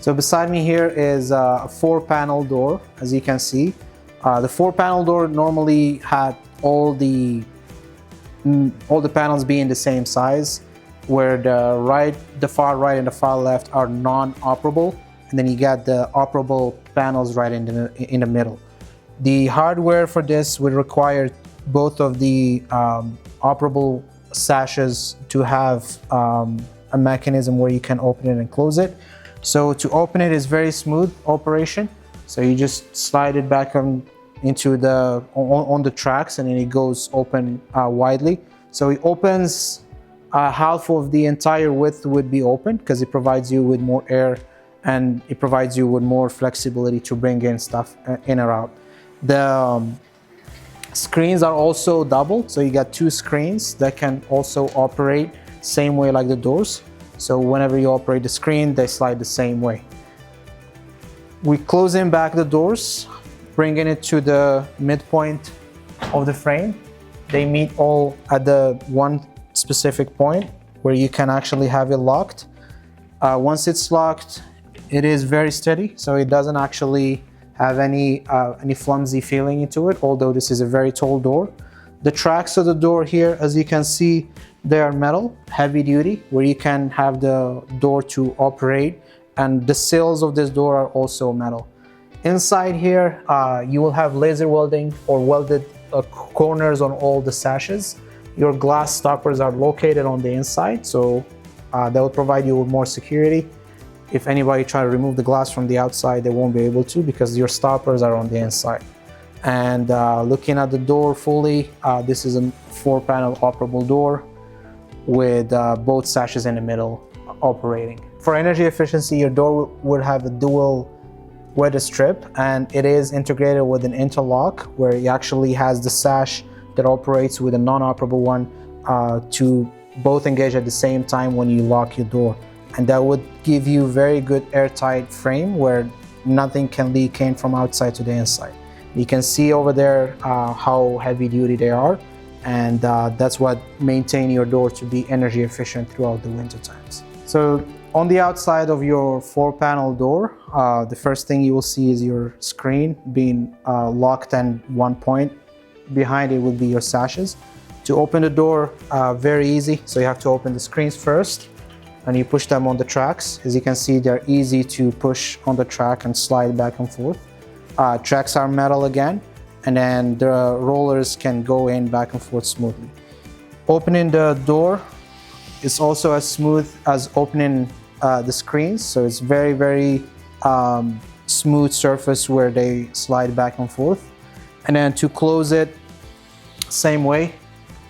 So beside me here is a 4-panel door, as you can see. The 4-panel door normally had all the panels being the same size, where the far right and the far left are non-operable, and then you got the operable panels right in the middle. The hardware for this would require both of the operable sashes to have a mechanism where you can open it and close it. So to open it is very smooth operation. So you just slide it back into on the tracks, and then it goes open widely. So it opens half of the entire width would be open because it provides you with more air, and it provides you with more flexibility to bring in stuff in or out. The screens are also double, so you got 2 screens that can also operate same way like the doors. So whenever you operate the screen, they slide the same way. We close in back the doors, bringing it to the midpoint of the frame. They meet all at the one specific point where you can actually have it locked. Once it's locked, it is very steady, so it doesn't actually have any flimsy feeling into it, although this is a very tall door. The tracks of the door here, as you can see, they are metal, heavy duty, where you can have the door to operate, and the sills of this door are also metal. Inside here, you will have laser welding or welded corners on all the sashes. Your glass stoppers are located on the inside, so that will provide you with more security. If anybody try to remove the glass from the outside, they won't be able to because your stoppers are on the inside. And looking at the door fully, this is a 4-panel operable door with both sashes in the middle operating. For energy efficiency, your door would have a dual weather strip, and it is integrated with an interlock where it actually has the sash that operates with a non-operable one to both engage at the same time when you lock your door. And that would give you very good airtight frame where nothing can leak in from outside to the inside. You can see over there how heavy duty they are, and that's what maintain your door to be energy efficient throughout the winter times. So on the outside of your 4-panel door, the first thing you will see is your screen being locked at one point. Behind it will be your sashes. To open the door, very easy. So you have to open the screens first, and you push them on the tracks. As you can see, they're easy to push on the track and slide back and forth. Tracks are metal again, and then the rollers can go in back and forth smoothly. Opening the door is also as smooth as opening the screens, so it's very smooth surface where they slide back and forth. And then to close it, same way.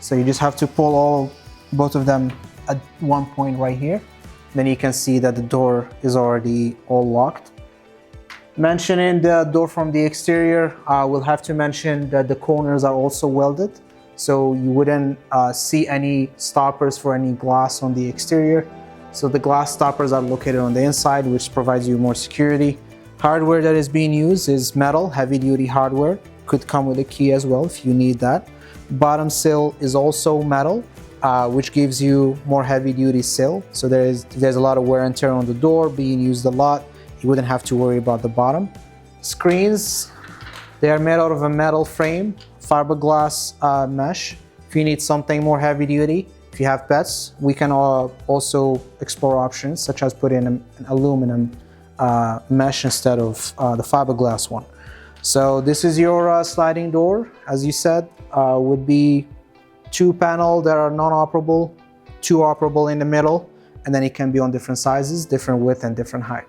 So you just have to pull both of them at one point right here. Then you can see that the door is already all locked. Mentioning the door from the exterior, we'll have to mention that the corners are also welded, so you wouldn't see any stoppers for any glass on the exterior. So the glass stoppers are located on the inside, which provides you more security. Hardware that is being used is metal, heavy-duty hardware. Could come with a key as well if you need that. Bottom sill is also metal, which gives you more heavy-duty sill. So there's a lot of wear and tear on the door, being used a lot. You wouldn't have to worry about the bottom. Screens, they are made out of a metal frame, fiberglass mesh. If you need something more heavy-duty, if you have pets, we can also explore options such as put in an aluminum mesh instead of the fiberglass one. So this is your sliding door, as you said, would be 2 panels that are non-operable, 2 operable in the middle, and then it can be on different sizes, different width and different height.